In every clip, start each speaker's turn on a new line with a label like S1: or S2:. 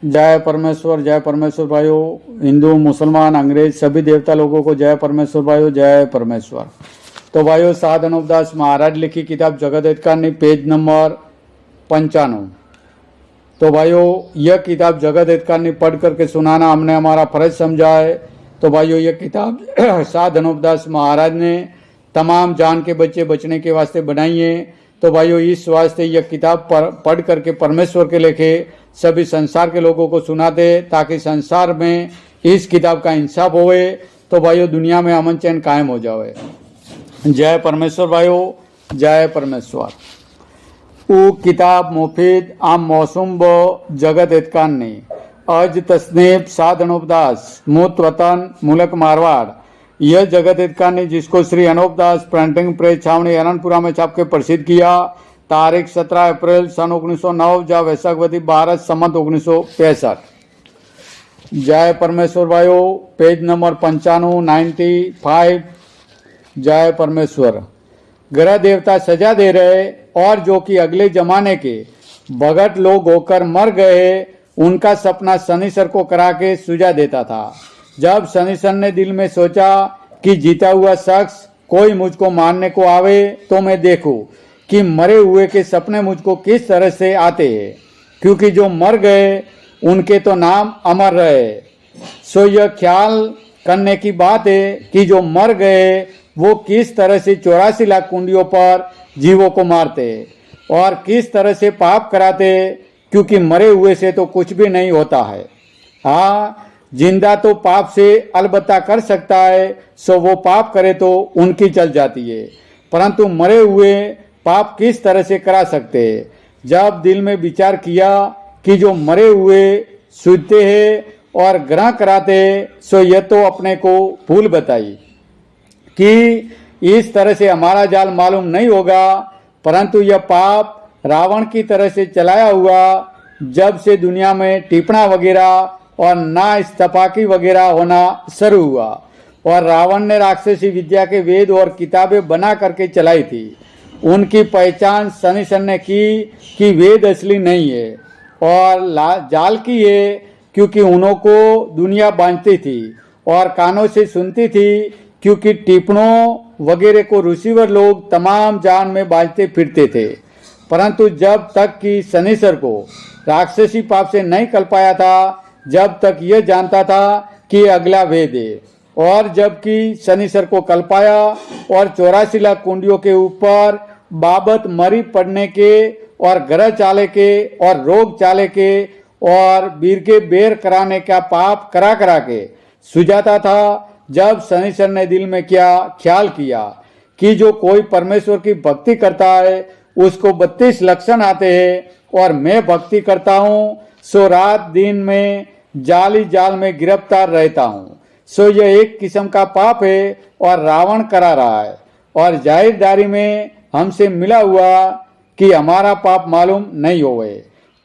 S1: जय परमेश्वर भाइयों। हिंदू, मुसलमान, अंग्रेज सभी देवता लोगों को जय परमेश्वर भाइयों, जय परमेश्वर। तो भाइयों, साध अनुपदास महाराज लिखी किताब जगत हित कारणी, पेज नंबर 95। तो भाइयों, यह किताब जगत हित कारणी पढ़ करके सुनाना हमने हमारा फर्ज समझा है। तो भाइयों, यह किताब साध अनुपदास महाराज ने तमाम जान के बच्चे बचने के वास्ते बनाई है। तो भाइयों, इस वास्ते यह किताब पढ़ करके परमेश्वर के लेखे सभी संसार के लोगों को सुनाते, ताकि संसार में इस किताब का इंसाफ होए। तो भाइयों, दुनिया में अमन चैन कायम हो जाए। जय परमेश्वर भाइयों, जय परमेश्वर। वो किताब मुफीद आम मौसम ब जगत हित कारणी अज तस्नीफ साध अनुपदास मूत वतन मुल्क मारवाड़। यह जगत हित कारणी जिसको श्री अनुपदास प्रिंटिंग प्रेस छावनी अनंतपुरा में छाप के प्रसिद्ध किया। तारीख 17 अप्रैल सन 1909 जा वैशाखवती 12 संमत 1965। जय परमेश्वर भाइयों, पेज नंबर 95 जय परमेश्वर। ग्रह देवता सजा दे रहे और जो कि अगले जमाने के भगत लोग होकर मर गए, उनका सपना शनिश्चर को करा के सुझा देता था। जब शनिश्चर ने दिल में सोचा कि जीता हुआ शख्स कोई मुझको मारने को आवे तो मैं देखूं कि मरे हुए के सपने मुझको किस तरह से आते हैं, क्योंकि जो मर गए उनके तो नाम अमर रहे। सो यह ख्याल करने की बात है कि जो मर गए वो किस तरह से 84 लाख कुंडियों पर जीवों को मारते और किस तरह से पाप कराते, क्योंकि मरे हुए से तो कुछ भी नहीं होता है। हाँ, जिंदा तो पाप से अलबत्ता कर सकता है, सो वो पाप करे तो उनकी चल जाती है, परंतु मरे हुए पाप किस तरह से करा सकते हैं। जब दिल में विचार किया कि जो मरे हुए सूझते हैं और ग्रह कराते, सो यह तो अपने को भूल बताई कि इस तरह से हमारा जाल मालूम नहीं होगा, परंतु यह पाप रावण की तरह से चलाया हुआ जब से दुनिया में टिप्पणा वगैरह और ना स्तपाकी वगैरह होना शुरू हुआ और रावण ने राक्षसी विद्या के वेद और किताबें बना करके चलाई थी। उनकी पहचान शनिश्चर ने की कि वेद असली नहीं है और जाल की है, क्योंकि उन्हों को दुनिया बांधती थी और कानों से सुनती थी, क्योंकि टिप्पणों वगैरह को ऋषिवर लोग तमाम जान में बांधते फिरते थे। परंतु जब तक कि शनिश्चर को राक्षसी पाप से नहीं कल पाया था, जब तक यह जानता था कि अगला वेद है। और जबकि शनिश्चर को कल पाया और 84 लाख कुंडियों के ऊपर बाबत मरी पड़ने के और ग्रह चाले के और रोग चाले के और वीर के बेर कराने का पाप करा करा के सुझाता था। जब शनिश्चर ने दिल में क्या ख्याल किया कि जो कोई परमेश्वर की भक्ति करता है उसको 32 लक्षण आते हैं और मैं भक्ति करता हूँ, सो रात दिन में जाली जाल में गिरफ्तार रहता हूँ। सो यह एक किस्म का पाप है और रावण करा रहा है और जाहिरदारी में हमसे मिला हुआ कि हमारा पाप मालूम नहीं होवे,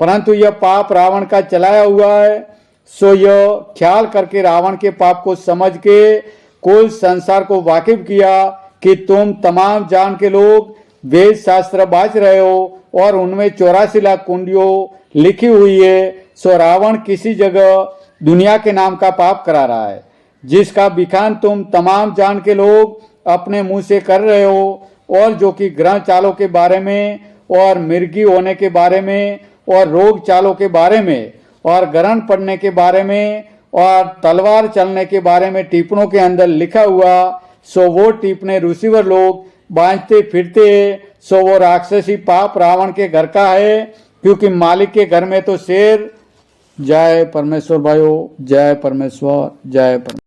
S1: परंतु यह पाप रावण का चलाया हुआ है। सो यह ख्याल करके रावण के पाप को समझ के कुल संसार को वाकिफ किया कि तुम तमाम जान के लोग वेद शास्त्र बाज रहे हो और उनमें 84 लाख कुंडियों लिखी हुई है। सो रावण किसी जगह दुनिया के नाम का पाप करा रहा है, जिसका बिखान तुम तमाम जान के लोग अपने मुंह से कर रहे हो, और जो कि ग्रह चालों के बारे में और मिर्गी होने के बारे में और रोग चालों के बारे में और ग्रहण पड़ने के बारे में और तलवार चलने के बारे में टिप्पणों के अंदर लिखा हुआ, सो वो टिप्पणे ऋषिवर लोग बांधते फिरते। सो वो राक्षसी पाप रावण के घर का है, क्योंकि मालिक के घर में तो शेर। जय परमेश्वर भाइयों, जय परमेश्वर, जय परमेश्वर।